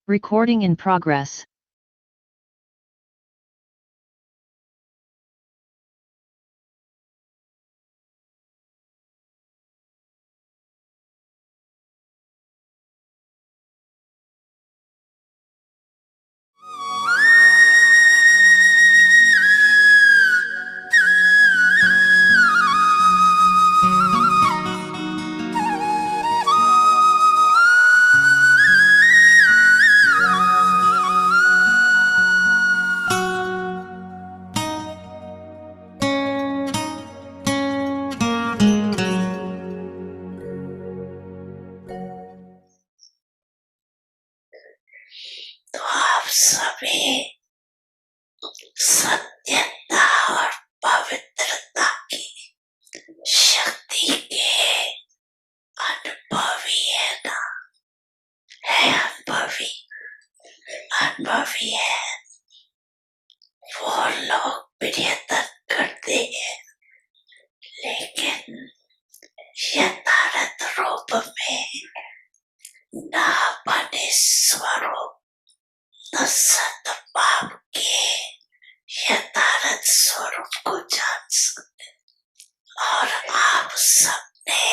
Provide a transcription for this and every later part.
Recording in progress. तो आप सभी सत्यता और पवित्रता की शक्ति के अनुभवी है ना? है अनुभवी, अनुभवी है। वो लोग प्रयत्न करते हैं लेकिन यथार्थ रूप में ना बने स्वरूप न सद्भाव के यथार्थ स्वरूप को जान सकते। और आप सबने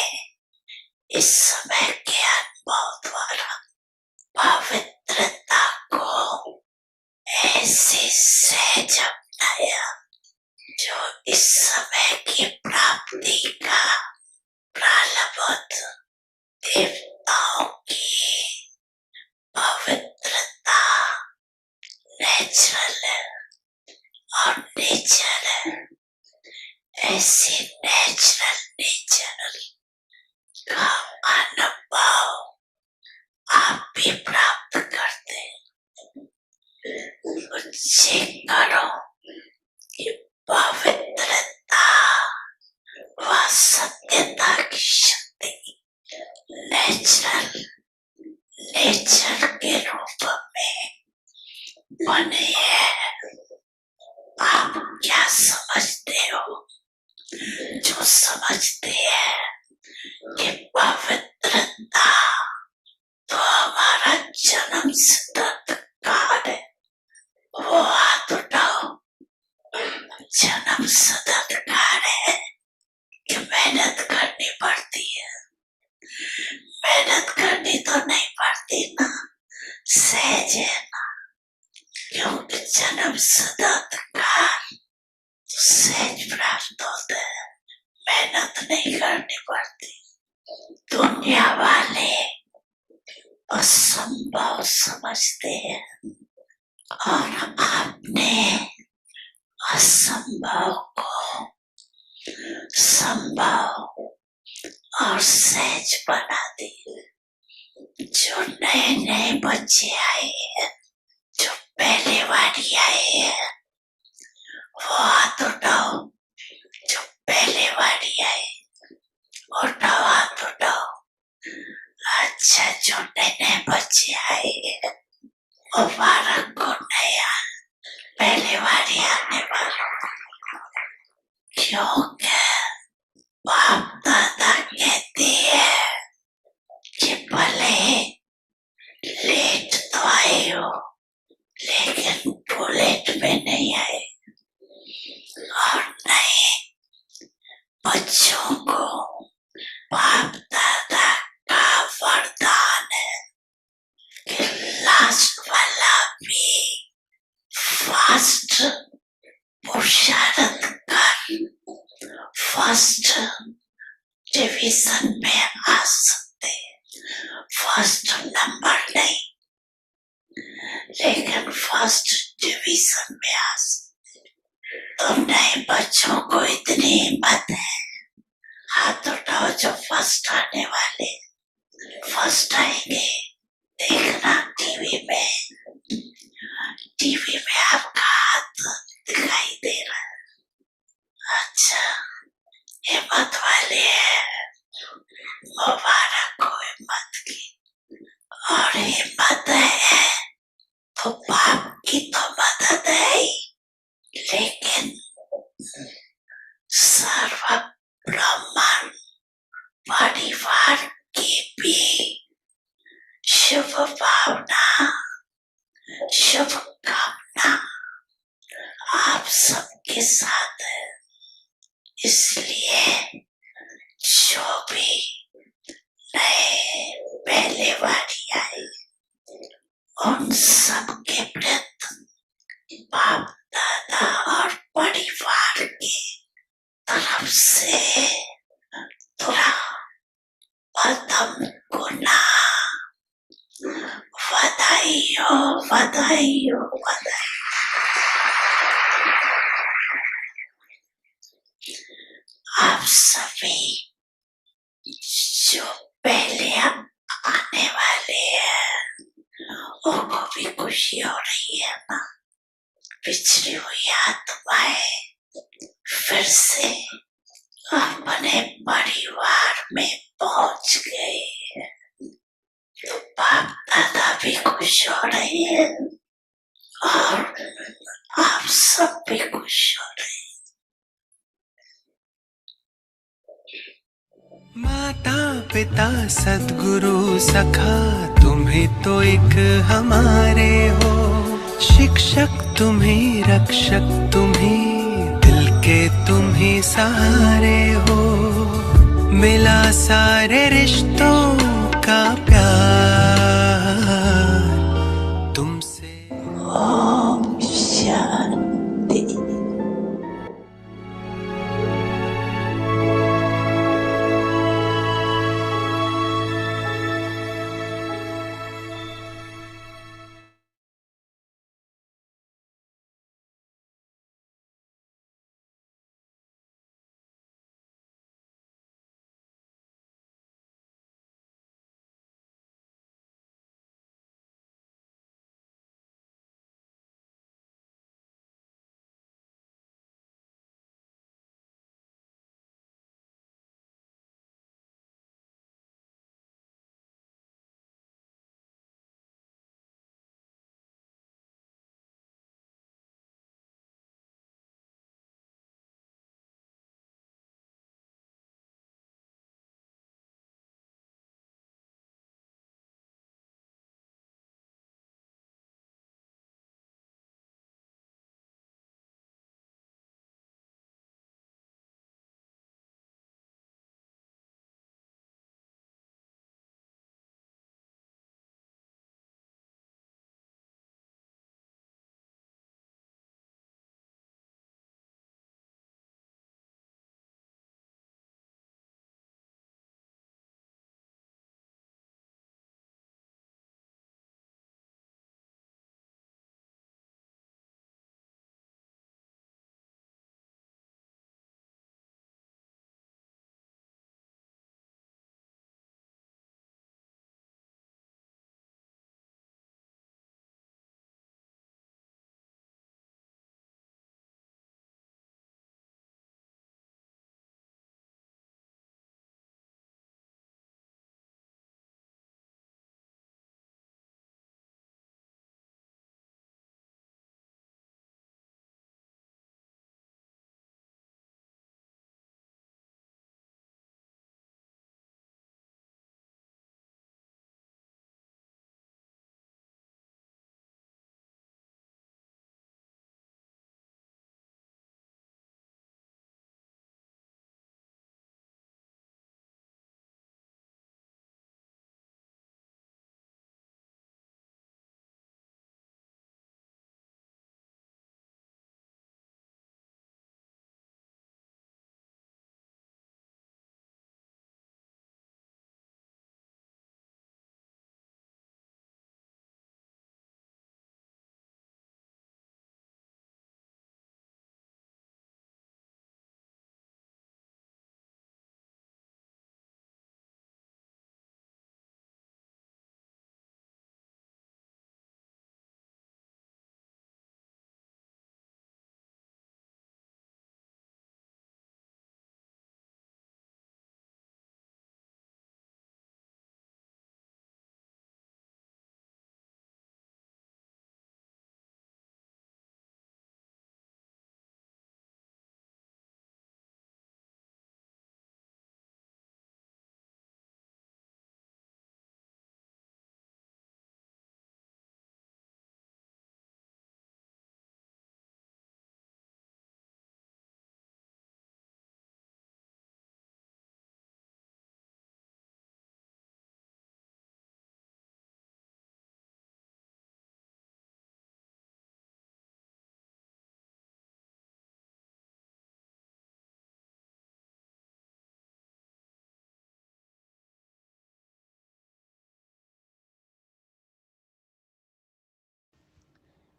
इस समय के अनुभव द्वारा पवित्रता को ऐसे सहज अपनाया जो इस समय की प्राप्ति का प्रारब्ध देवताओं की पवित्रता नेचुरल है और नेचर है। ऐसी नेचुरल का अनुभव आप भी प्राप्त करते हैं। चेक करो कि पवित्रता व सत्यता की शक्ति नेचर के रूप में बने है। आप क्या समझते हो? जो समझते हैं कि पवित्रता तो हमारा जन्म सिद्ध अधिकार है, वो हाथ उठाओ। जन्म सिद्ध अधिकार है कि मेहनत करनी पड़ती है। मेहनत करनी तो नहीं पड़ती ना, सहज है ना, क्योंकि जन्म सिद्ध अधिकार तो सहज प्राप्त होता है, मेहनत नहीं करनी पड़ती। दुनिया वाले असंभव समझते हैं और आपने असंभव को संभव और सहज बना दी। जो नए नए बच्चे आए हैं, जो पहले बारी आए हैं, वो हाथ उठाओ। जो पहले बारी आए उठाओ, हाथ उठाओ। अच्छा, जो नए नए बच्चे आए हैं, मुबारक को नया पहले बारी आने वाला। क्योंकि बाप दादा कहते हैं कि भले लेट तो आए हो लेकिन बुलेट में नहीं आए। और नए बच्चों को बाप दादा का वरदान है कि लास्ट वाला भी फास्ट पुरुषार्थ कर फर्स्ट डिवीजन में आ सकते। फर्स्ट नंबर नहीं लेकिन फर्स्ट डिवीजन में आ सकते। तो नए बच्चों को इतनी हिम्मत है, हाथ उठाओ जो फर्स्ट आने वाले। फर्स्ट आएंगे, देखना टीवी में आपका हाथ दिखाई दे रहा है। अच्छा, हिम्मत वाले है, मुबारक हो हिम्मत की। और हिम्मत है तो बाप की तो मदद है ही, लेकिन सर्व ब्रह्मांड परिवार की भी शुभ भावना के साथ है। इसलिए जो भी नए पहले बारी आई उन सबके प्रति बाप दादा और परिवार की तरफ से पूरा प्रथम गुना बधाई हो, बधाई हो, बधाई। आप सभी जो पहले आने वाले हैं उनको भी खुशी हो रही है ना। पिछड़ी हुई आत्माएं फिर से अपने परिवार में पहुंच गए। तो बाप दादा भी खुश हो रहे हैं और आप सब भी खुश हो रहे हैं। माता पिता सद्गुरु सखा तुम्ही तो एक हमारे हो। शिक्षक तुम्ही, रक्षक तुम्ही, दिल के तुम्ही सहारे हो। मिला सारे रिश्तों का प्यार तुमसे। ओम शांति।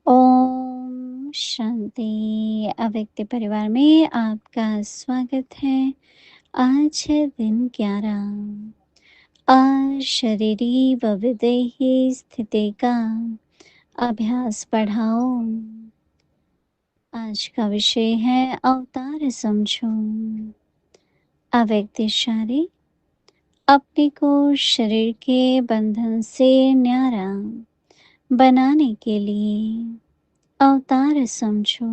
ओम शांति। अव्यक्त परिवार में आपका स्वागत है। आज है दिन 11। अशरीरी व विदेही स्थिति का अभ्यास बढ़ाओ। आज का विषय है अवतार समझो। अव्यक्त इशारे अपने को शरीर के बंधन से न्यारा बनाने के लिए अवतार समझो।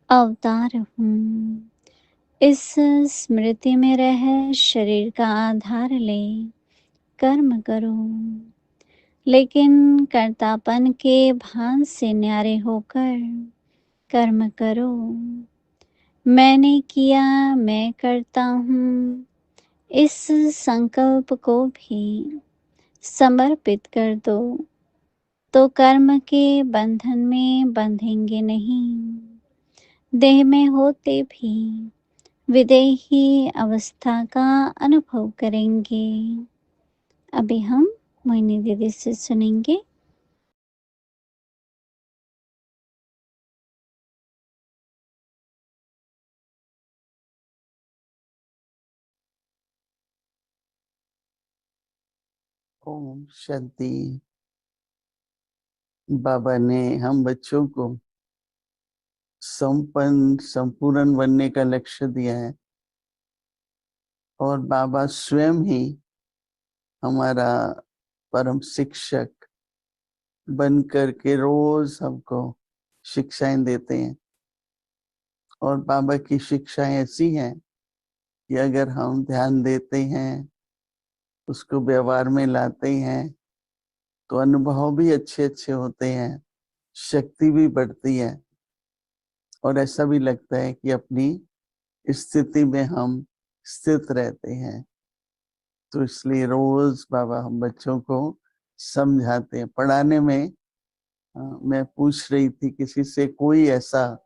अवतार हूँ, इस स्मृति में रह शरीर का आधार ले कर्म करो, लेकिन कर्तापन के भान से न्यारे होकर कर्म करो। मैंने किया, मैं करता हूँ, इस संकल्प को भी समर्पित कर दो, तो कर्म के बंधन में बंधेंगे नहीं। देह में होते भी विदेही अवस्था का अनुभव करेंगे। अभी हम मोहिनी दीदी से सुनेंगे। ओम शांति। बाबा ने हम बच्चों को संपन्न संपूर्ण बनने का लक्ष्य दिया है और बाबा स्वयं ही हमारा परम शिक्षक बन कर के रोज हमको शिक्षाएं देते हैं। और बाबा की शिक्षाएं ऐसी हैं कि अगर हम ध्यान देते हैं, उसको व्यवहार में लाते हैं, तो अनुभव भी अच्छे अच्छे होते हैं, शक्ति भी बढ़ती है और ऐसा भी लगता है कि अपनी स्थिति में हम स्थित रहते हैं। तो इसलिए रोज बाबा हम बच्चों को समझाते हैं। पढ़ाने में मैं पूछ रही थी किसी से, कोई ऐसा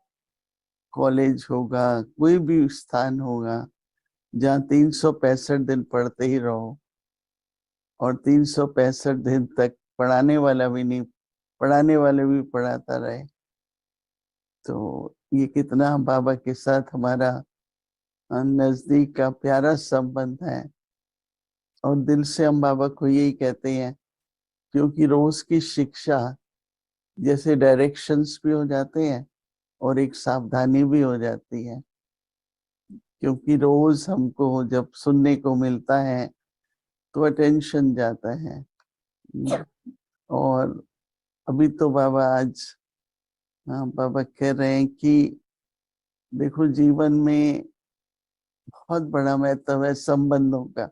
कॉलेज होगा, कोई भी स्थान होगा जहाँ 365 दिन पढ़ते ही रहो और 365 दिन तक पढ़ाने वाला भी नहीं, पढ़ाने वाले भी पढ़ाता रहे। तो ये कितना बाबा के साथ हमारा नजदीक का प्यारा संबंध है। और दिल से हम बाबा को यही कहते हैं, क्योंकि रोज की शिक्षा जैसे डायरेक्शंस भी हो जाते हैं और एक सावधानी भी हो जाती है, क्योंकि रोज हमको जब सुनने को मिलता है तो अटेंशन जाता है। और अभी तो बाबा आज बाबा कह रहे हैं कि देखो, जीवन में बहुत बड़ा महत्व है संबंधों का।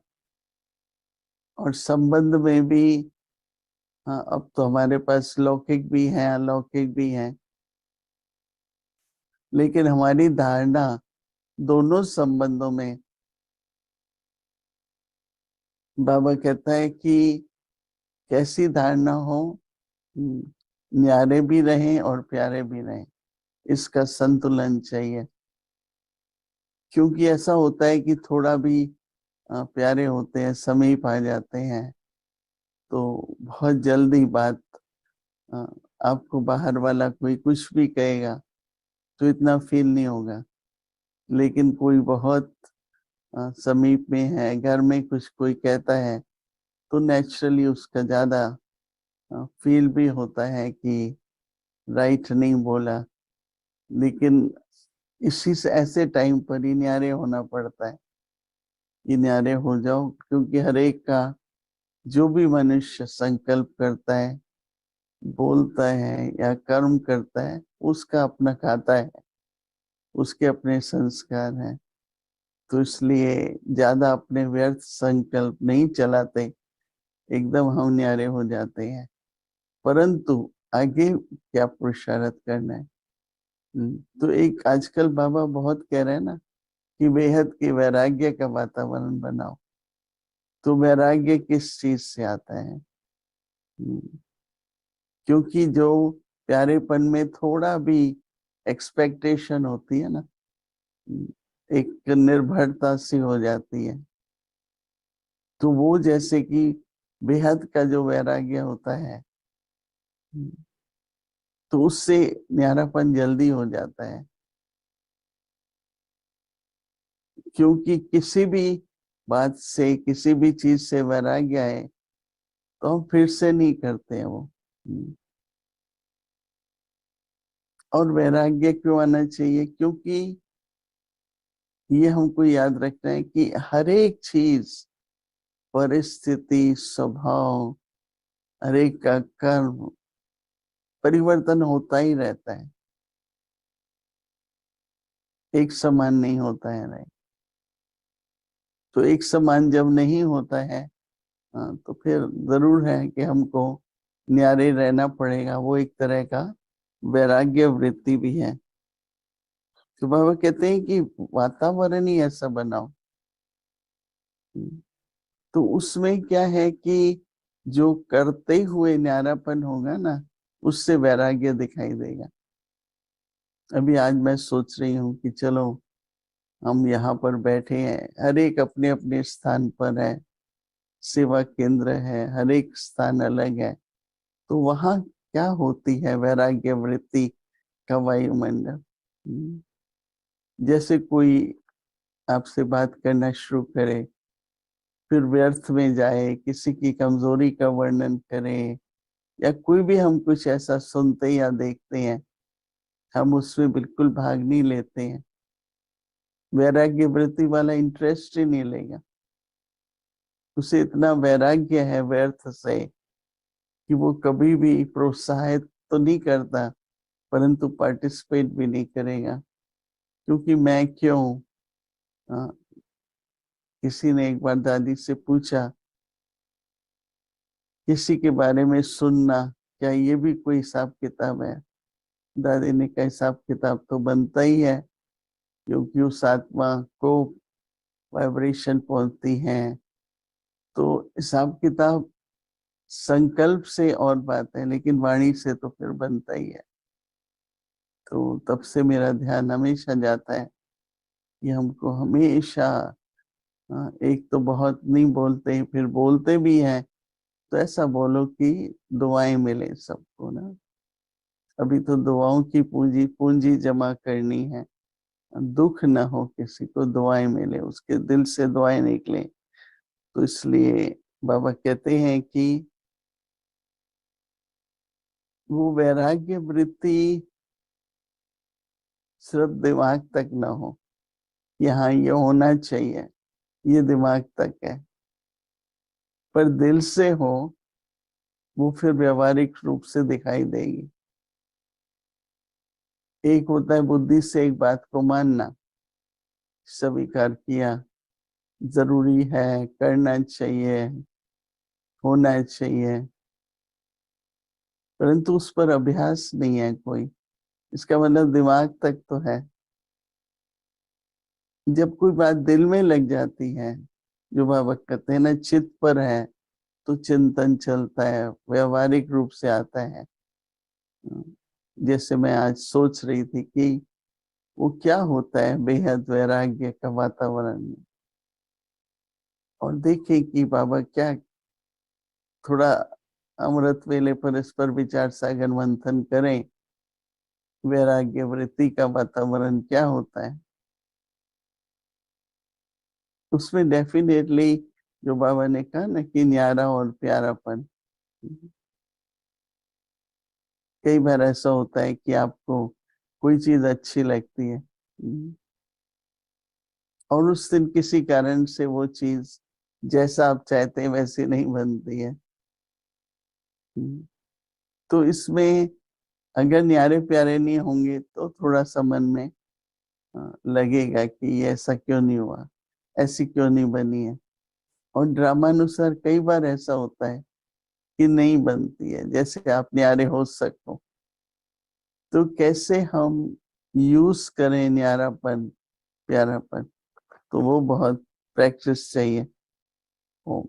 और संबंध में भी अब तो हमारे पास लौकिक भी है, अलौकिक भी है, लेकिन हमारी धारणा दोनों संबंधों में, बाबा कहता है कि कैसी धारणा हो, न्यारे भी रहें और प्यारे भी रहें, इसका संतुलन चाहिए। क्योंकि ऐसा होता है कि थोड़ा भी प्यारे होते हैं, समीप आ जाते हैं, तो बहुत जल्दी बात आपको बाहर वाला कोई कुछ भी कहेगा तो इतना फील नहीं होगा। लेकिन कोई बहुत समीप में है, घर में कुछ कोई कहता है, तो नेचुरली उसका ज्यादा फील भी होता है कि राइट नहीं बोला। लेकिन इसी से ऐसे टाइम पर ही न्यारे होना पड़ता है कि न्यारे हो जाओ, क्योंकि हर एक का जो भी मनुष्य संकल्प करता है, बोलता है या कर्म करता है, उसका अपना खाता है, उसके अपने संस्कार हैं। तो इसलिए ज्यादा अपने व्यर्थ संकल्प नहीं चलाते, एकदम हम न्यारे हो जाते हैं। परंतु आगे क्या पुरुषार्थ करना है। तो एक आजकल बाबा बहुत कह रहे हैं ना कि बेहद के वैराग्य का वातावरण बनाओ। तो वैराग्य किस चीज से आता है? क्योंकि जो प्यारेपन में थोड़ा भी एक्सपेक्टेशन होती है ना, एक निर्भरता सी हो जाती है, तो वो जैसे कि बेहद का जो वैराग्य होता है, तो उससे न्यारापन जल्दी हो जाता है, क्योंकि किसी भी बात से, किसी भी चीज से वैराग्य आए तो हम फिर से नहीं करते हैं वो। और वैराग्य क्यों आना चाहिए? क्योंकि ये हमको याद रखना है कि हर एक चीज, परिस्थिति, स्वभाव, हर एक का कर्म परिवर्तन होता ही रहता है, एक समान नहीं होता है। नहीं, तो एक समान जब नहीं होता है, हाँ, तो फिर जरूर है कि हमको न्यारे रहना पड़ेगा। वो एक तरह का वैराग्य वृत्ति भी है। तो बाबा कहते हैं कि वातावरण ही ऐसा बनाओ। तो उसमें क्या है कि जो करते हुए न्यारापन होगा ना, उससे वैराग्य दिखाई देगा। अभी आज मैं सोच रही हूँ कि चलो हम यहाँ पर बैठे हैं, हर एक अपने अपने स्थान पर है, सेवा केंद्र है, हर एक स्थान अलग है, तो वहां क्या होती है? वैराग्य वृत्ति का वायुमंडल। जैसे कोई आपसे बात करना शुरू करे, फिर व्यर्थ में जाए, किसी की कमजोरी का वर्णन करे, या कोई भी हम कुछ ऐसा सुनते या देखते हैं, हम उसमें बिल्कुल भाग नहीं लेते हैं। वैराग्य वृत्ति वाला इंटरेस्ट ही नहीं लेगा। उसे इतना वैराग्य है व्यर्थ से कि वो कभी भी प्रोत्साहित तो नहीं करता, परंतु पार्टिसिपेट भी नहीं करेगा। क्योंकि मैं क्यों? हाँ, किसी ने एक बार दादी से पूछा, किसी के बारे में सुनना क्या ये भी कोई हिसाब किताब है? दादी ने कहा हिसाब किताब तो बनता ही है, क्योंकि उस आत्मा को वाइब्रेशन पहुंचती है। तो हिसाब किताब संकल्प से और बात है, लेकिन वाणी से तो फिर बनता ही है। तो तब से मेरा ध्यान हमेशा जाता है कि हमको हमेशा, एक तो बहुत नहीं बोलते, फिर बोलते भी हैं, तो ऐसा बोलो कि दुआएं मिले सबको ना। अभी तो दुआओं की पूंजी पूंजी जमा करनी है, दुख ना हो किसी को, दुआएं मिले, उसके दिल से दुआएं निकले। तो इसलिए बाबा कहते हैं कि वो वैराग्य वृत्ति सिर्फ दिमाग तक ना हो, यहाँ ये होना चाहिए, ये दिमाग तक है, पर दिल से हो, वो फिर व्यवहारिक रूप से दिखाई देगी। एक होता है बुद्धि से एक बात को मानना, स्वीकार किया, जरूरी है, करना चाहिए, होना चाहिए, परंतु उस पर अभ्यास नहीं है कोई। इसका मतलब दिमाग तक तो है। जब कोई बात दिल में लग जाती है, जो बाबा कहते हैं ना, चित्त पर है, तो चिंतन चलता है, व्यवहारिक रूप से आता है। जैसे मैं आज सोच रही थी कि वो क्या होता है बेहद वैराग्य का वातावरण में, और देखें कि बाबा क्या, थोड़ा अमृत वेले पर इस पर विचार सागर मंथन करें, वैराग्य वृत्ति का वातावरण क्या होता है। उसमें डेफिनेटली जो बाबा ने कहा ना कि न्यारा और प्यारापन। कई बार ऐसा होता है कि आपको कोई चीज अच्छी लगती है, और उस दिन किसी कारण से वो चीज जैसा आप चाहते हैं वैसी नहीं बनती है। तो इसमें अगर न्यारे प्यारे नहीं होंगे तो थोड़ा सा मन में लगेगा कि ये ऐसा क्यों नहीं हुआ, ऐसी क्यों नहीं बनी है। और ड्रामानुसार कई बार ऐसा होता है कि नहीं बनती है जैसे आप न्यारे हो सको। तो कैसे हम यूज करें न्यारापन, प्यारापन, तो वो बहुत प्रैक्टिस चाहिए। ओम।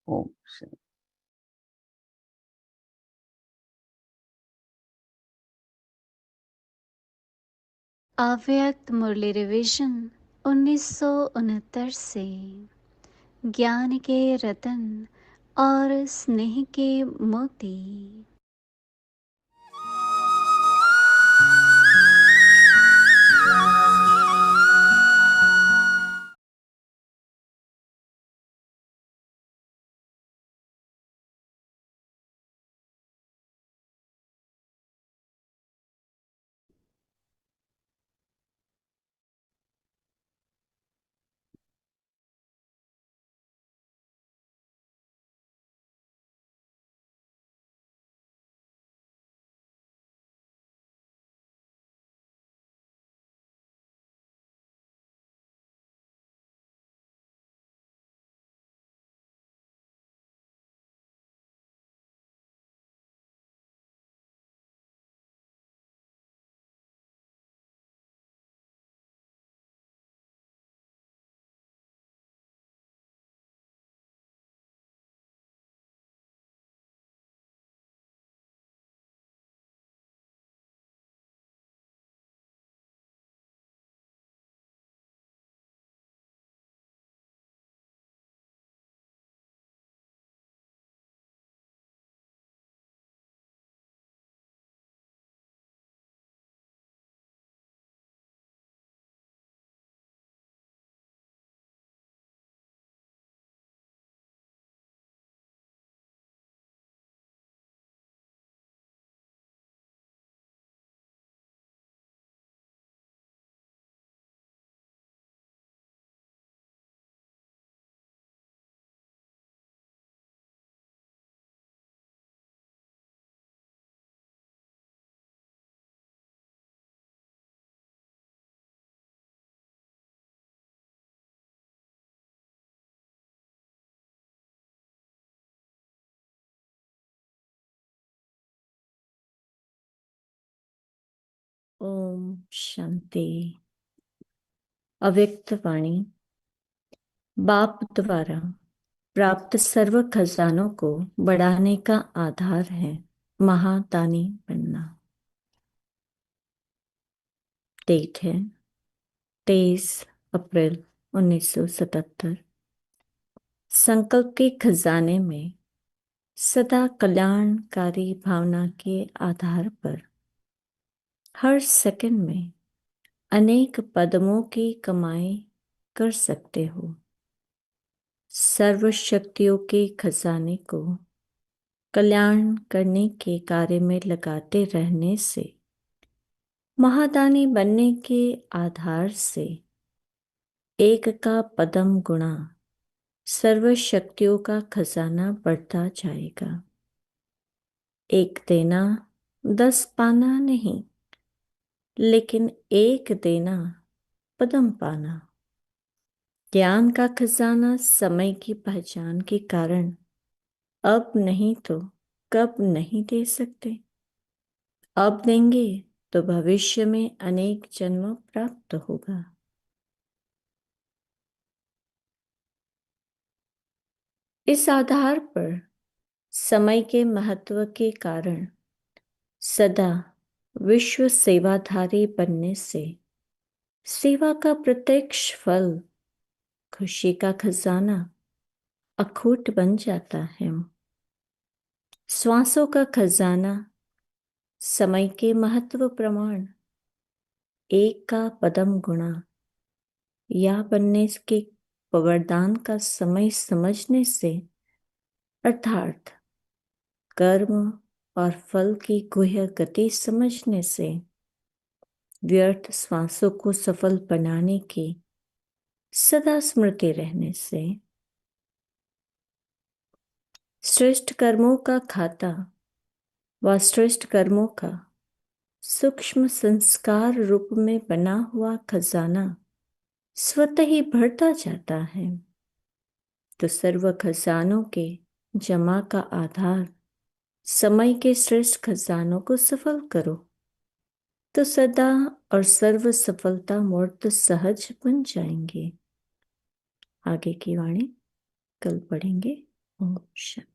ओम शांति। अव्यक्त मुरली रिवीजन 1969 से ज्ञान के रतन और स्नेह के मोती। ओम शांति। अव्यक्त वाणी बाप द्वारा प्राप्त सर्व खजानों को बढ़ाने का आधार है महादानी बनना। डेट है 23 अप्रैल 1977। संकल्प के खजाने में सदा कल्याणकारी भावना के आधार पर हर सेकंड में अनेक पदमों की कमाई कर सकते हो। सर्व शक्तियों के खजाने को कल्याण करने के कार्य में लगाते रहने से महादानी बनने के आधार से एक का पदम गुणा सर्व शक्तियों का खजाना बढ़ता जाएगा। एक देना 10 पाना नहीं, लेकिन एक देना पदम पाना। ज्ञान का खजाना समय की पहचान के कारण अब नहीं तो कब नहीं दे सकते। अब देंगे तो भविष्य में अनेक जन्म प्राप्त होगा। इस आधार पर समय के महत्व के कारण सदा विश्व सेवाधारी बनने से सेवा का प्रत्यक्ष फल खुशी का खजाना अखूट बन जाता है। श्वासों का खजाना समय के महत्व प्रमाण एक का पदम गुणा या बनने के वरदान का समय समझने से अर्थात कर्म और फल की गुह्य गति समझने से व्यर्थ श्वासों को सफल बनाने की सदा स्मृति रहने से श्रेष्ठ कर्मों का खाता व श्रेष्ठ कर्मों का सूक्ष्म संस्कार रूप में बना हुआ खजाना स्वतः ही बढ़ता जाता है। तो सर्व खजानों के जमा का आधार समय के श्रेष्ठ खजानों को सफल करो तो सदा और सर्व सफलता मूर्त सहज बन जाएंगे। आगे की वाणी कल पढ़ेंगे। ओम शांति।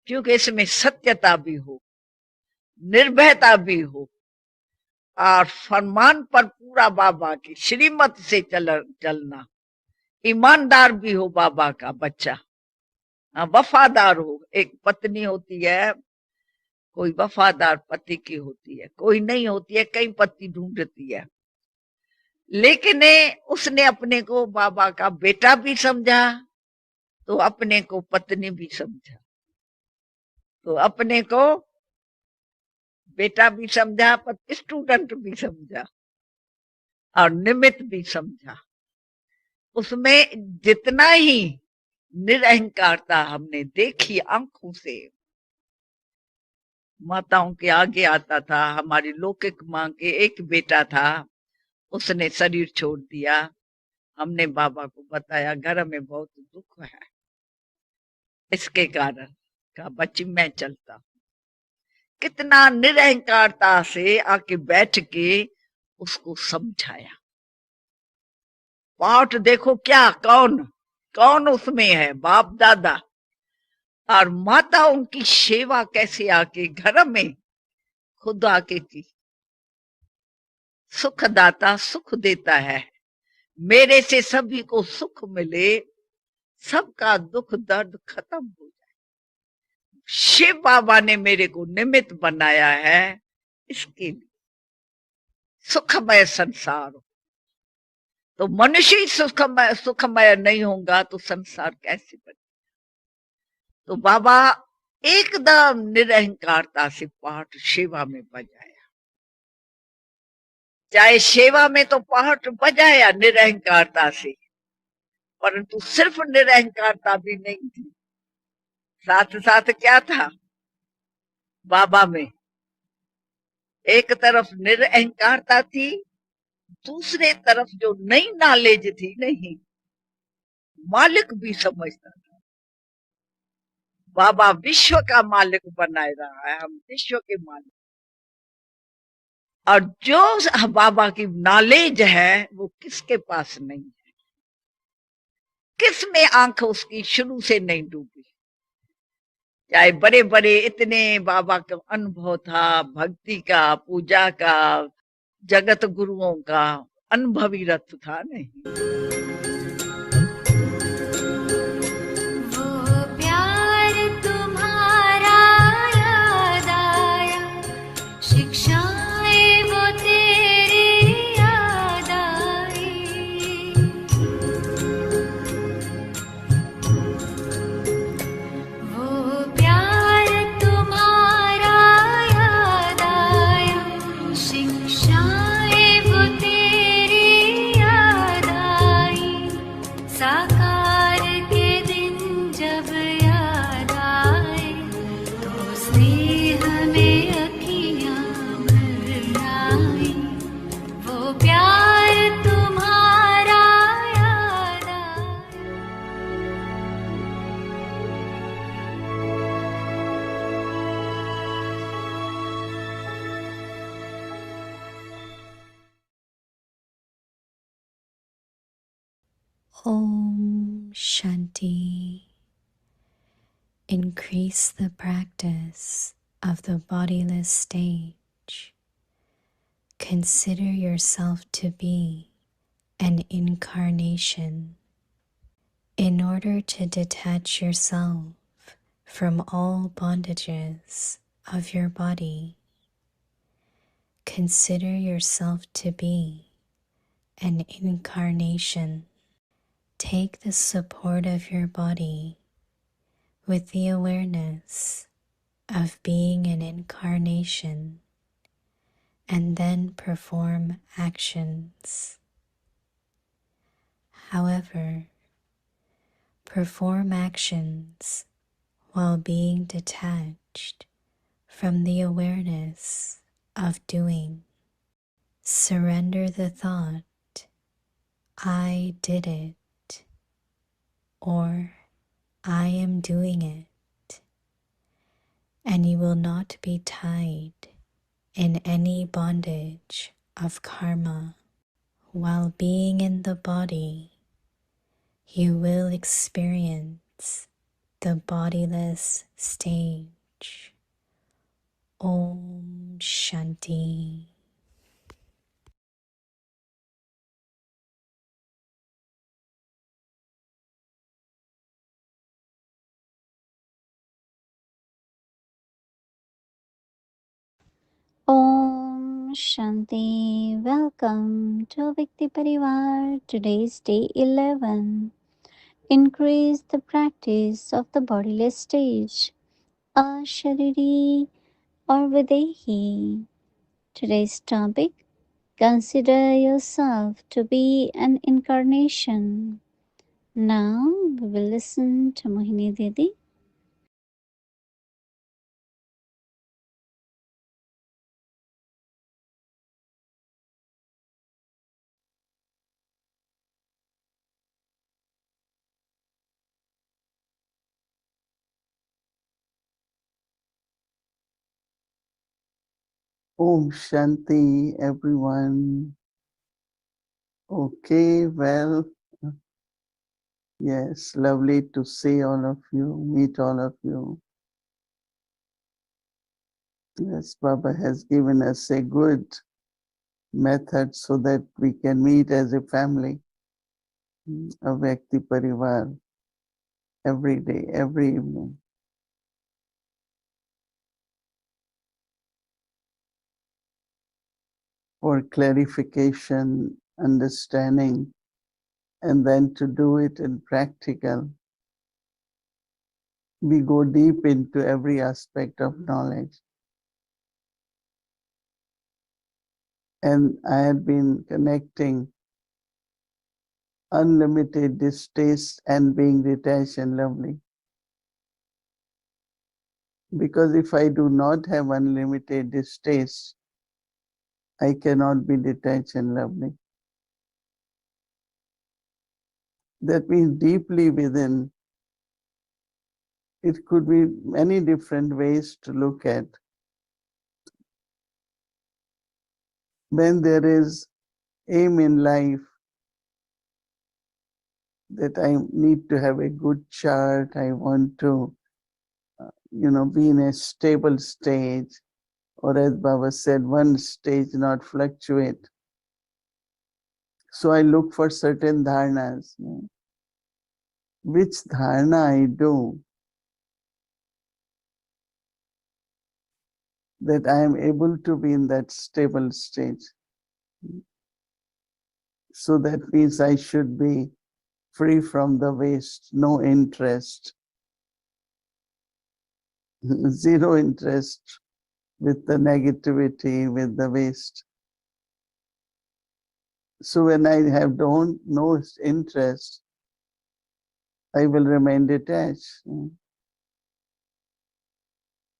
क्योंकि इसमें सत्यता भी हो, निर्भयता भी हो और फरमान पर पूरा बाबा की श्रीमत से चलना, ईमानदार भी हो बाबा का बच्चा, वफादार हो। एक पत्नी होती है, कोई वफादार पति की होती है, कोई नहीं होती है, कई पति ढूंढती है। लेकिन उसने अपने को बाबा का बेटा भी समझा, तो अपने को पत्नी भी समझा, तो अपने को बेटा भी समझा, स्टूडेंट भी समझा और निमित्त भी समझा। उसमें जितना ही निरहंकारता हमने देखी आंखों से, माताओं के आगे आता था। हमारी लौकिक माँ के एक बेटा था, उसने शरीर छोड़ दिया। हमने बाबा को बताया घर में बहुत दुख है, इसके कारण का बच्ची मैं चलता हूं। कितना निरहंकारता से आके बैठ के उसको समझाया। पाठ देखो क्या, कौन कौन उसमें है, बाप दादा और माताओं की सेवा कैसे आके घर में खुद आके की। सुखदाता सुख देता है, मेरे से सभी को सुख मिले, सबका दुख दर्द खत्म हो जाए। शिव बाबा ने मेरे को निमित्त बनाया है इसके लिए, सुखमय संसार हो। तो मनुष्य ही सुखमय नहीं होगा तो संसार कैसे बने। तो बाबा एकदम निरहंकारता से पाठ सेवा में बजाया। चाहे सेवा में तो पाठ बजाया निरहंकारता से, परंतु सिर्फ निरहंकारता भी नहीं थी, साथ साथ क्या था बाबा में। एक तरफ निरहंकारता थी, दूसरे तरफ जो नई नॉलेज थी, नहीं मालिक भी समझता था। बाबा विश्व का मालिक बनाए रहा है, हम विश्व के मालिक। और जो बाबा की नॉलेज है वो किसके पास नहीं है, किसमें आंख उसकी शुरू से नहीं डूबी। चाहे बड़े बड़े इतने बाबा का अनुभव था, भक्ति का, पूजा का, जगत गुरुओं का अनुभवी रथ था नहीं। Om Shanti. Increase the practice of the bodiless stage, consider yourself to be an incarnation. In order to detach yourself from all bondages of your body, consider yourself to be an incarnation. Take the support of your body with the awareness of being an incarnation, and then perform actions. However, perform actions while being detached from the awareness of doing. Surrender the thought, I did it, or I am doing it, and you will not be tied in any bondage of karma. While being in the body, you will experience the bodiless stage. Om Shanti. Om Shanti. Welcome to Vikti Parivar. Today's day 11. Increase the practice of the bodiless stage. Ashariri or Videhi. Today's topic: consider yourself to be an incarnation. Now we will listen to Mohini Didi. Om Shanti, everyone. Okay, well, yes, lovely to see all of you, meet all of you. Yes, Baba has given us a good method so that we can meet as a family, a Vyakti Parivar, every day, every evening. For clarification, understanding, and then to do it in practical. We go deep into every aspect of knowledge. And I had been connecting unlimited distaste and being detached and lovely. Because if I do not have unlimited distaste, I cannot be detached and lovely. That means deeply within, it could be many different ways to look at. When there is aim in life, that I need to have a good chart, I want to, be in a stable stage, or as Baba said, one stage not fluctuate. So I look for certain dharnas. Which dharna I do, that I am able to be in that stable stage. So that means I should be free from the waste, no interest, zero interest with the negativity, with the waste. So when I have no interest, I will remain detached.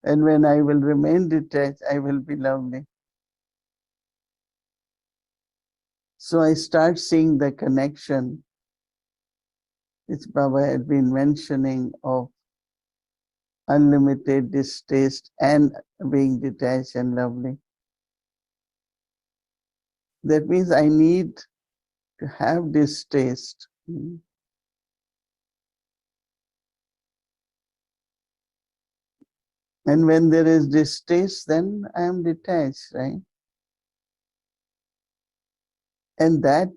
And when I will remain detached, I will be lovely. So I start seeing the connection which Baba had been mentioning of unlimited distaste and being detached and lovely. That means I need to have distaste. And when there is distaste, then I am detached, right? And that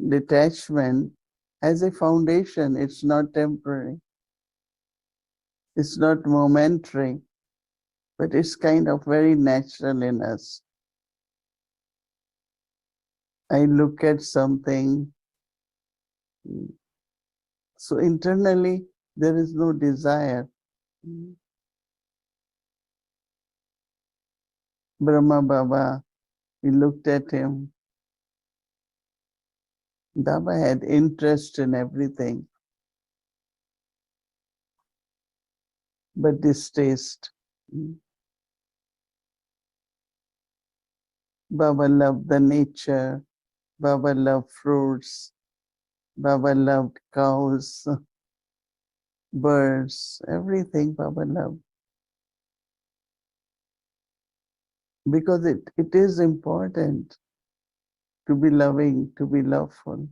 detachment has a foundation. It's not temporary. It's not momentary, but it's kind of very natural in us. I look at something, so internally there is no desire. Brahma Baba, we looked at him. Baba had interest in everything, but distaste. Baba loved the nature. Baba loved fruits. Baba loved cows, birds, everything Baba loved. Because it is important to be loving, to be loveful.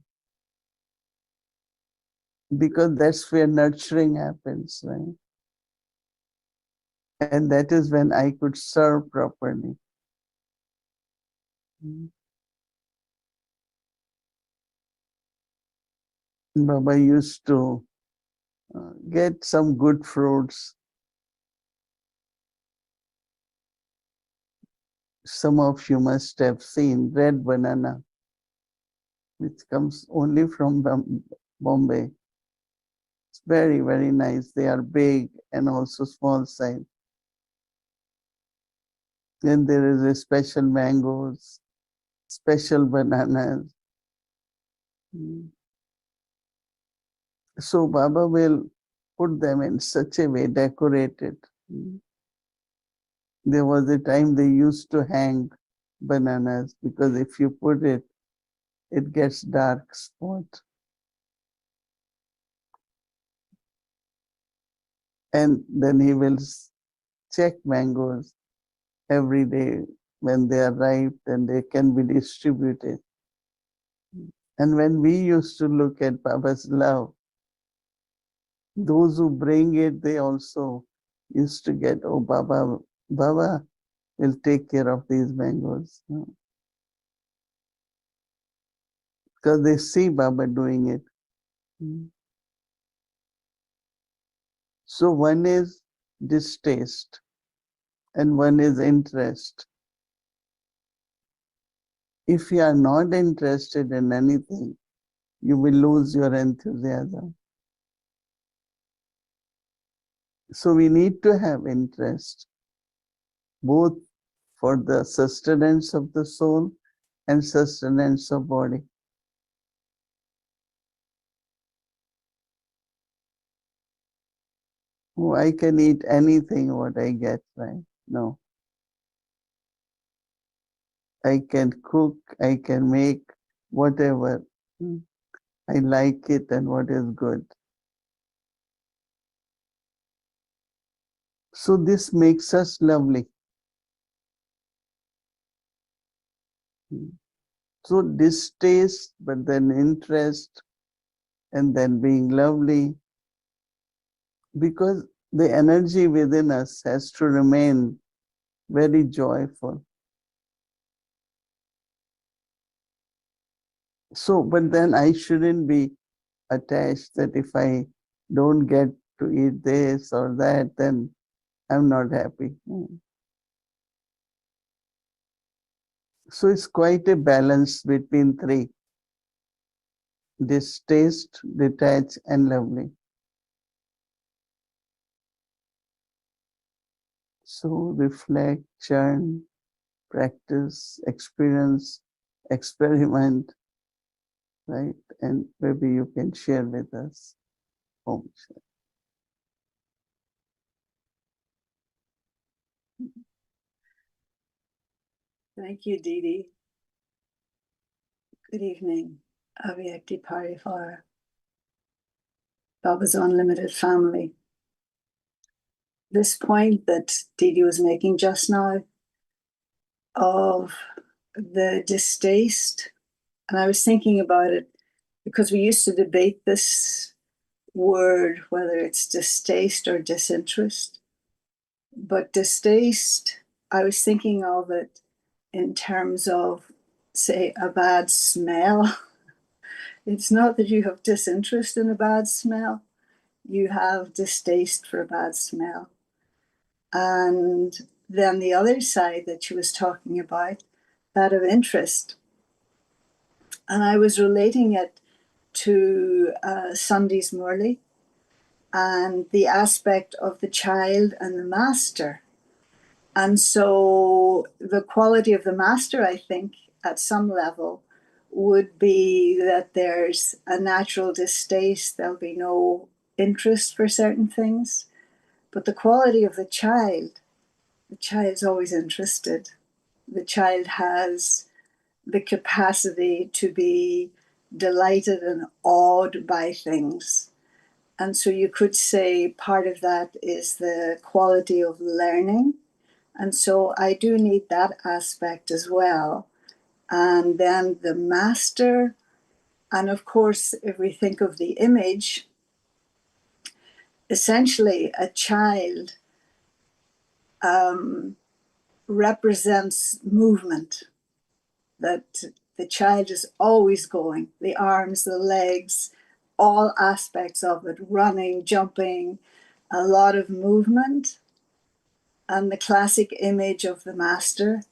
Because that's where nurturing happens, right? And that is when I could serve properly. Baba used to get some good fruits. Some of you must have seen red banana, which comes only from Bombay. It's very, very nice. They are big and also small size. Then there is a special mangoes, special bananas. So Baba will put them in such a way, decorated. There was a time they used to hang bananas because if you put it, it gets dark spot. And then he will check mangoes every day when they are ripe, then they can be distributed. And when we used to look at Baba's love, those who bring it, they also used to get, oh, Baba will take care of these mangoes. Because they see Baba doing it. So one is distaste and one is interest. If you are not interested in anything, you will lose your enthusiasm. So we need to have interest, both for the sustenance of the soul and sustenance of body. Oh, I can eat anything what I get, right? No. I can cook, I can make whatever. I like it and what is good. So this makes us lovely. So distaste, but then interest, and then being lovely. Because the energy within us has to remain very joyful. So, but then I shouldn't be attached that if I don't get to eat this or that, then I'm not happy. So it's quite a balance between three: distaste, detach, and lovely. So reflect, churn, practice, experience, experiment, right? And maybe you can share with us. Om Shanti. Thank you, Didi. Good evening, Avyakti Parifar, Baba's Unlimited Family. This point that Didi was making just now of the distaste, and I was thinking about it because we used to debate this word, whether it's distaste or disinterest. But distaste, I was thinking of it in terms of, say, a bad smell. It's not that you have disinterest in a bad smell, you have distaste for a bad smell. And then the other side that she was talking about, that of interest. And I was relating it to Sunday's Morley and the aspect of the child and the master. And so the quality of the master, I think, at some level, would be that there's a natural distaste, there'll be no interest for certain things. But the quality of the child's always interested. The child has the capacity to be delighted and awed by things. And so you could say part of that is the quality of learning. And so I do need that aspect as well. And then the master, and of course, if we think of the image, essentially a child represents movement, that the child is always going, the arms, the legs, all aspects of it, running, jumping, a lot of movement. And the classic image of the master,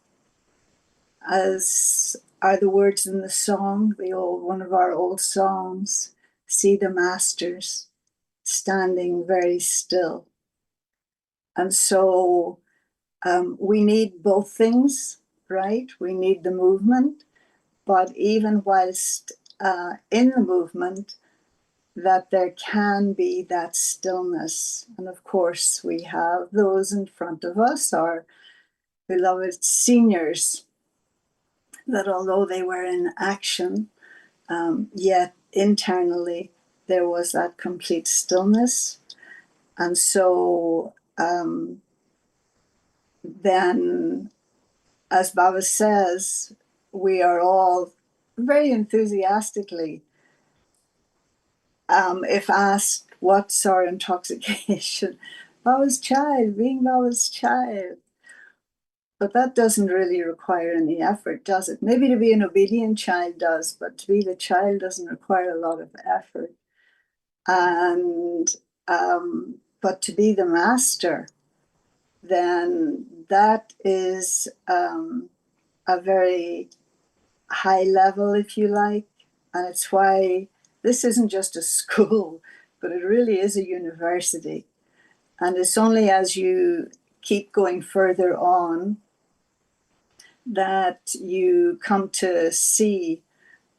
as are the words in the song, one of our old songs, see the masters standing very still. And so we need both things, right? We need the movement, but even whilst in the movement, that there can be that stillness. And of course, we have those in front of us, our beloved seniors, that although they were in action, yet internally there was that complete stillness. And so then, as Baba says, we are all very enthusiastically, if asked what's our intoxication, Baba's child, being Baba's child. But that doesn't really require any effort, does it? Maybe to be an obedient child does, but to be the child doesn't require a lot of effort. And but to be the master, then that is a very high level, if you like. And it's why this isn't just a school, but it really is a university. And it's only as you keep going further on that you come to see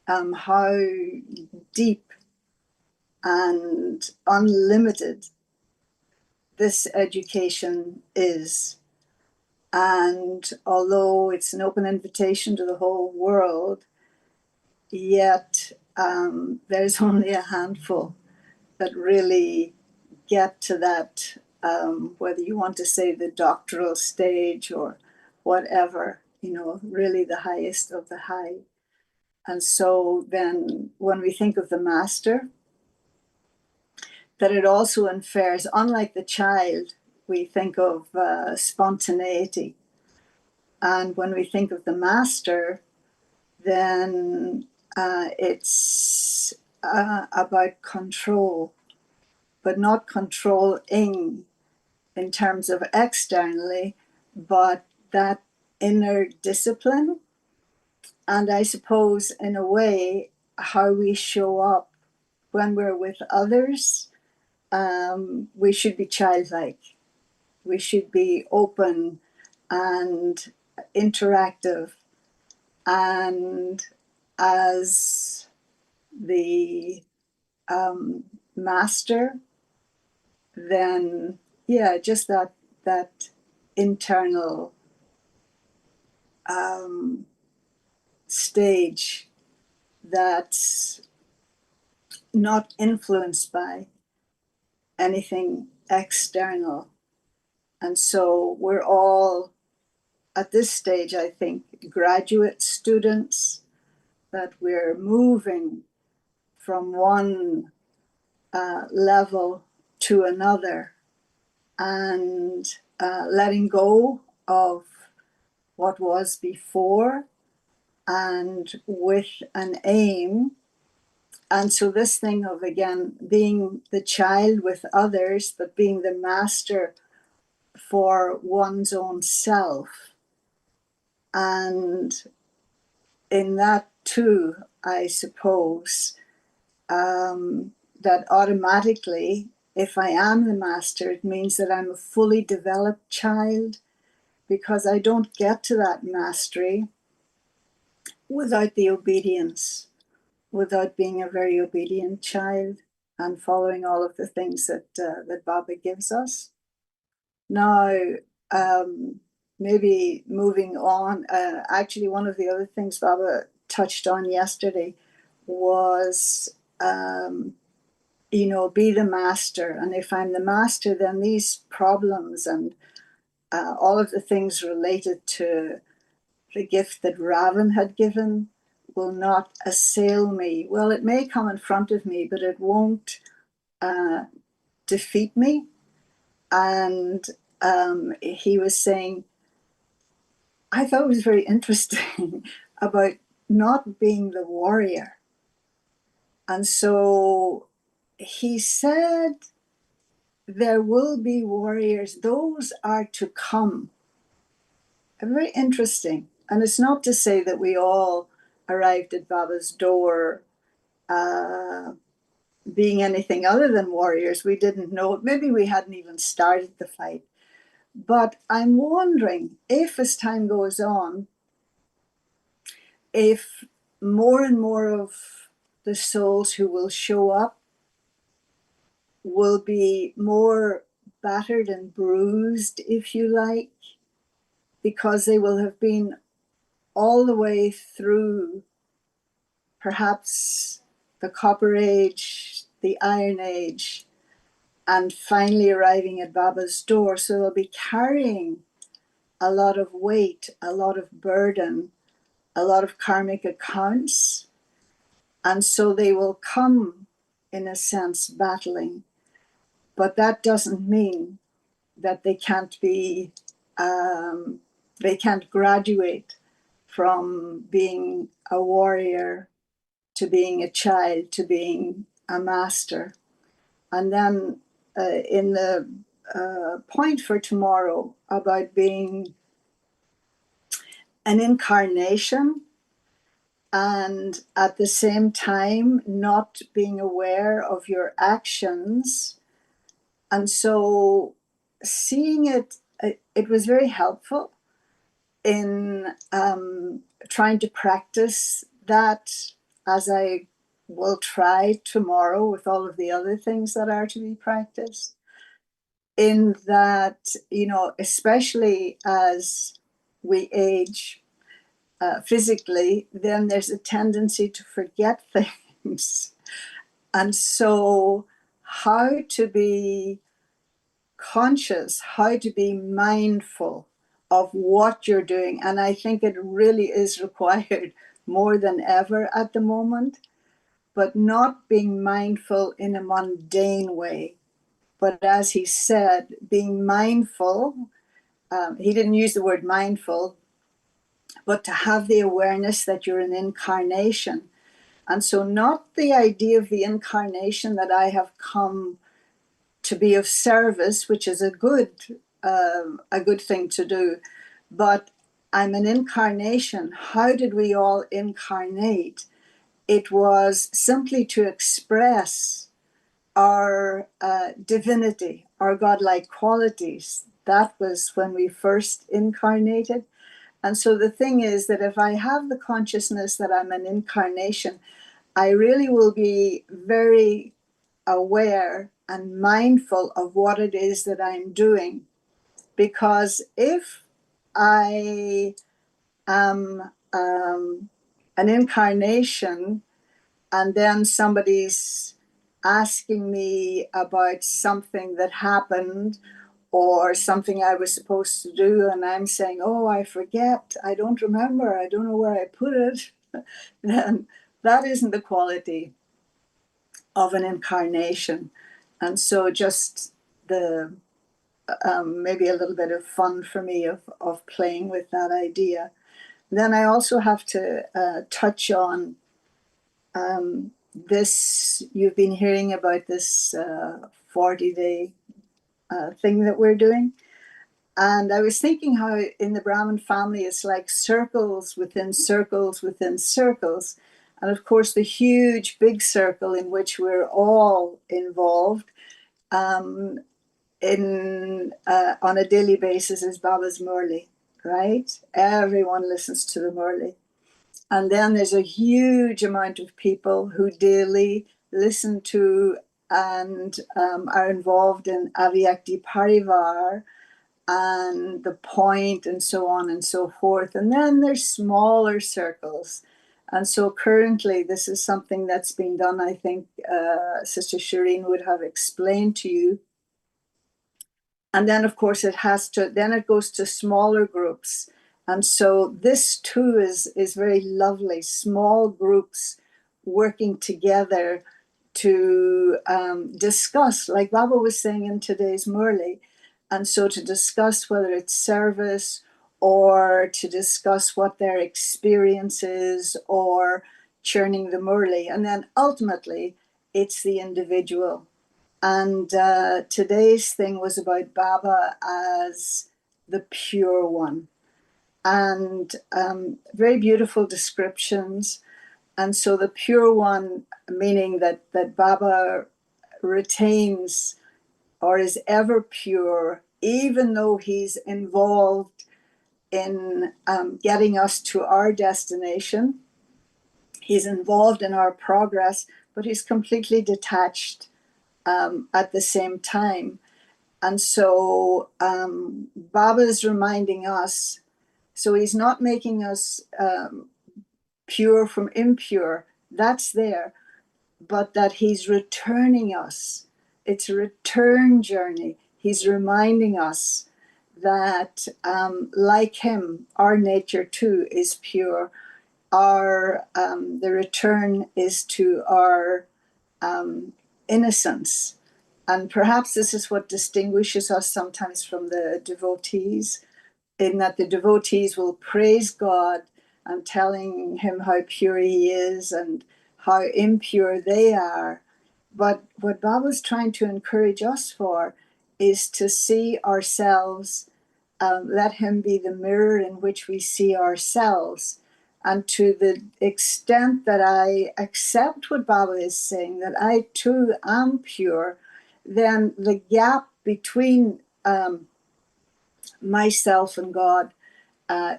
how deep and unlimited this education is. And although it's an open invitation to the whole world, yet there's only a handful that really get to that, whether you want to say the doctoral stage or whatever, really the highest of the high. And so then when we think of the master, that it also infers, unlike the child, we think of spontaneity. And when we think of the master, then it's about control, but not controlling in terms of externally, but that inner discipline. And I suppose, in a way, how we show up when we're with others, we should be childlike. We should be open and interactive. And as the master, then, yeah, just that internal stage that's not influenced by anything external. And so we're all, at this stage, I think, graduate students, that we're moving from one level to another. And letting go of what was before and with an aim. And so this thing of, again, being the child with others, but being the master for one's own self. And in that too, I suppose, that automatically, if I am the master, it means that I'm a fully developed child, because I don't get to that mastery without the obedience, without being a very obedient child and following all of the things that that Baba gives us. Now, maybe moving on, actually one of the other things Baba touched on yesterday was, be the master. And if I'm the master, then these problems and all of the things related to the gift that Ravan had given will not assail me. Well, it may come in front of me, but it won't defeat me. And he was saying, I thought it was very interesting about not being the warrior. And so he said, there will be warriors, those are to come. Very interesting. And it's not to say that we all arrived at Baba's door being anything other than warriors. We didn't know. Maybe we hadn't even started the fight. But I'm wondering if, as time goes on, if more and more of the souls who will show up will be more battered and bruised, if you like, because they will have been all the way through perhaps the Copper Age, the Iron Age, and finally arriving at Baba's door. So they'll be carrying a lot of weight, a lot of burden, a lot of karmic accounts. And so they will come, in a sense, battling. But that doesn't mean that they can't be, they can't graduate from being a warrior to being a child to being a master. And then in the point for tomorrow about being an incarnation and at the same time not being aware of your actions. And so seeing it, it was very helpful in trying to practice that, as I will try tomorrow with all of the other things that are to be practiced. In that, especially as we age physically, then there's a tendency to forget things. And so how to be conscious, how to be mindful of what you're doing. And I think it really is required more than ever at the moment, but not being mindful in a mundane way. But as he said, being mindful, he didn't use the word mindful, but to have the awareness that you're an incarnation. And so not the idea of the incarnation that I have come to be of service, which is a good thing to do, but I'm an incarnation. How did we all incarnate? It was simply to express our divinity, our godlike qualities. That was when we first incarnated. And so the thing is that if I have the consciousness that I'm an incarnation, I really will be very aware and mindful of what it is that I'm doing. Because if I am an incarnation and then somebody's asking me about something that happened or something I was supposed to do, and I'm saying, oh, I forget, I don't remember, I don't know where I put it, then that isn't the quality of an incarnation. And so just the maybe a little bit of fun for me of playing with that idea. Then I also have to touch on this. You've been hearing about this 40-day thing that we're doing. And I was thinking how in the Brahmin family it's like circles within circles within circles. And of course, the huge big circle in which we're all involved on a daily basis is Baba's Murli, right? Everyone listens to the Murli. And then there's a huge amount of people who daily listen to and are involved in Avyakti Parivar and the point and so on and so forth. And then there's smaller circles. And so currently this is something that's been done, I think Sister Shireen would have explained to you. And then of course it goes to smaller groups. And so this too is very lovely, small groups working together to discuss, like Baba was saying in today's Murli. And so to discuss whether it's service or to discuss what their experience is or churning the Murli. And then ultimately it's the individual. And today's thing was about Baba as the pure one. And very beautiful descriptions. And so the pure one, meaning that Baba retains or is ever pure, even though he's involved in getting us to our destination. He's involved in our progress, but he's completely detached at the same time. And so Baba is reminding us, so he's not making us pure from impure, that's there, but that he's returning us. It's a return journey. He's reminding us that like him, our nature too is pure. The return is to our innocence. And perhaps this is what distinguishes us sometimes from the devotees, in that the devotees will praise God and telling him how pure he is and how impure they are. But what Baba's trying to encourage us for is to see ourselves, let him be the mirror in which we see ourselves. And to the extent that I accept what Baba is saying, that I too am pure, then the gap between myself and God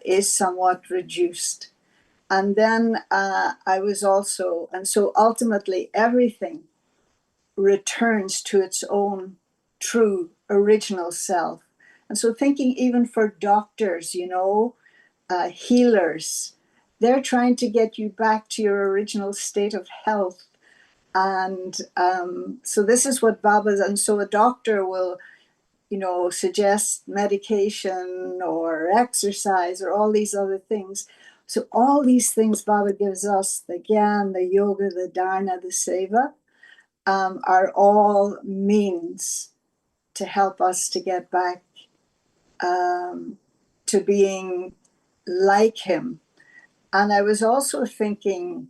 is somewhat reduced. And then I was also, and so ultimately everything returns to its own true original self. And so thinking even for doctors, healers, they're trying to get you back to your original state of health. And so this is what Baba's, and so a doctor will, suggest medication or exercise or all these other things. So all these things Baba gives us, the Gyan, the Yoga, the Dharna, the Seva, are all means to help us to get back to being like him. And I was also thinking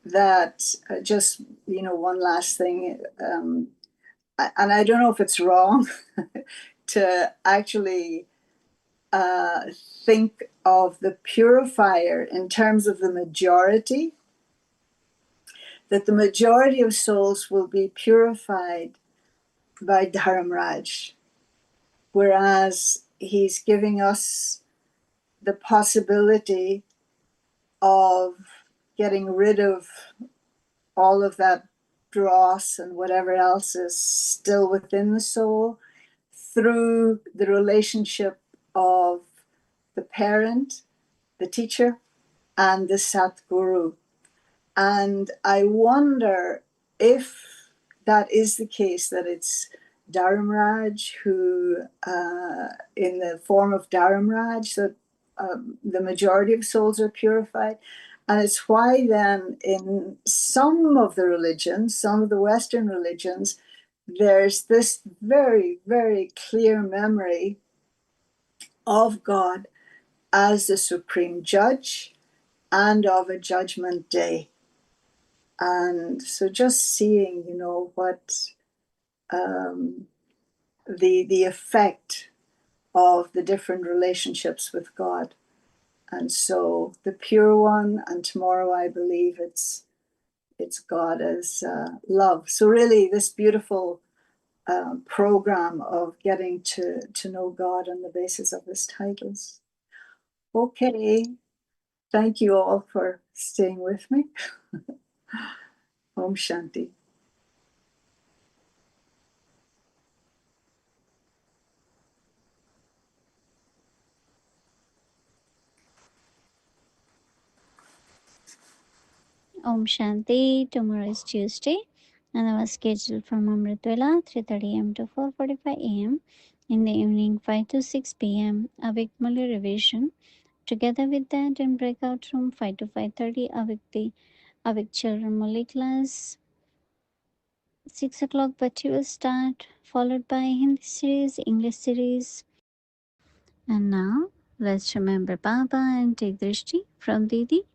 that just, one last thing, and I don't know if it's wrong to actually think of the purifier in terms of the majority, that the majority of souls will be purified by Dharamraj, whereas he's giving us the possibility of getting rid of all of that dross and whatever else is still within the soul through the relationship of the parent, the teacher, and the Satguru. And I wonder if that is the case, that it's Dharamraj who, in the form of Dharamraj, that the majority of souls are purified. And it's why then in some of the religions, some of the Western religions, there's this very, very clear memory of God as the supreme judge and of a judgment day. And so just seeing, what the effect of the different relationships with God. And so the pure one, and tomorrow I believe it's God as love. So really this beautiful program of getting to know God on the basis of his titles. Okay, thank you all for staying with me. Om Shanti. Om Shanti. Tomorrow is Tuesday, and I was scheduled from Amritwala 3:30 a.m. to 4:45 a.m. In the evening 5 to 6 p.m. Awake Mali revision. Together with that, in breakout room 5 to 5:30 Awake Children Mali class. 6 o'clock Bhatti will start, followed by Hindi series, English series. And now let's remember Baba and take Drishti from Didi.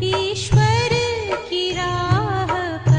ईश्वर की राह पर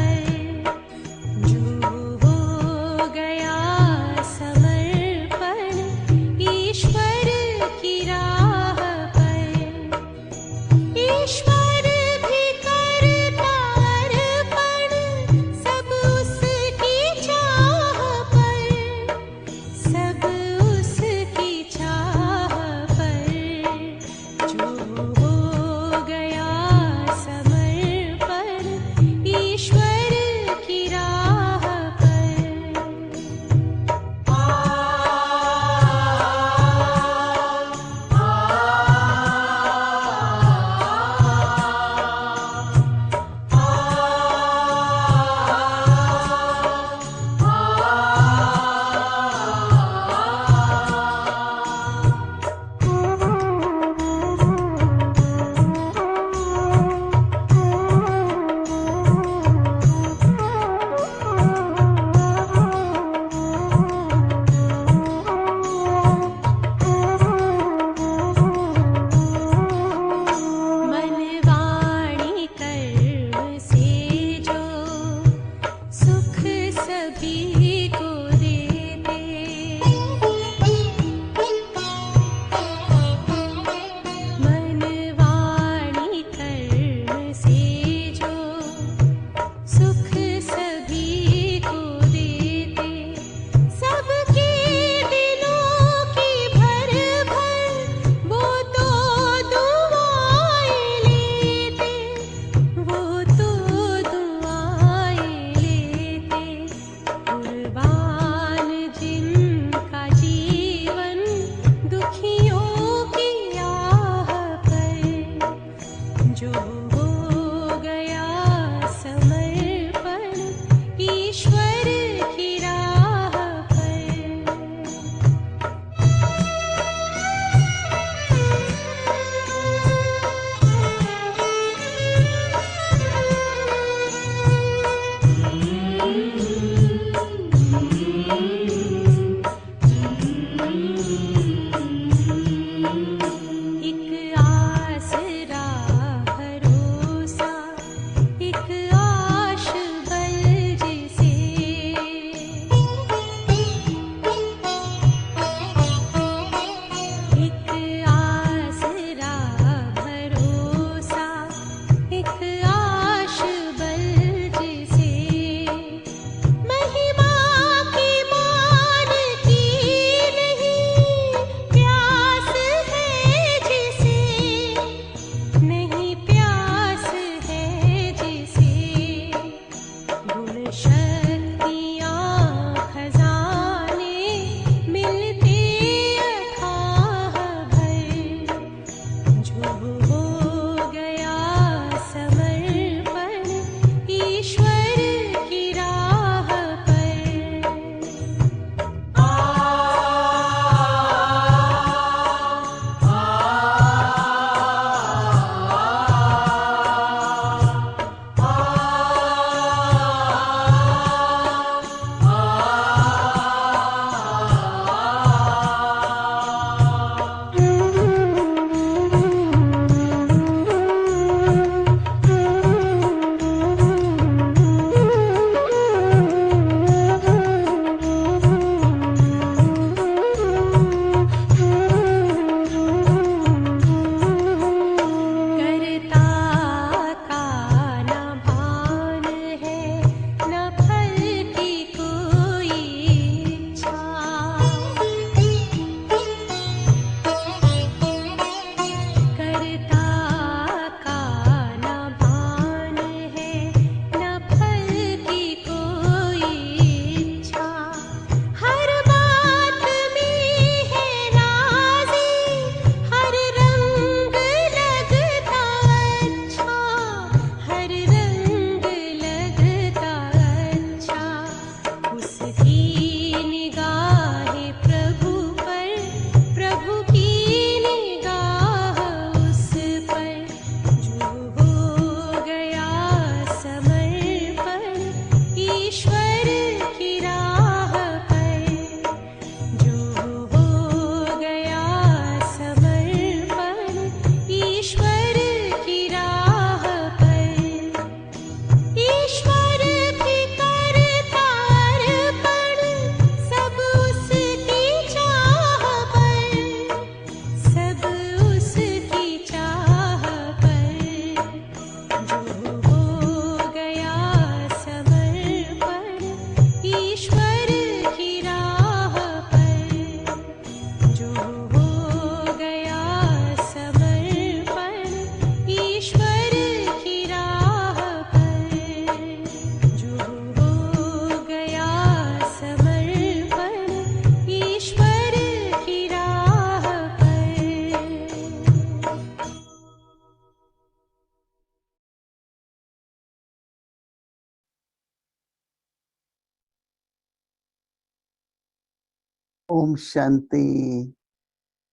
Om Shanti.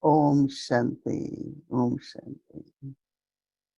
Om Shanti. Om Shanti.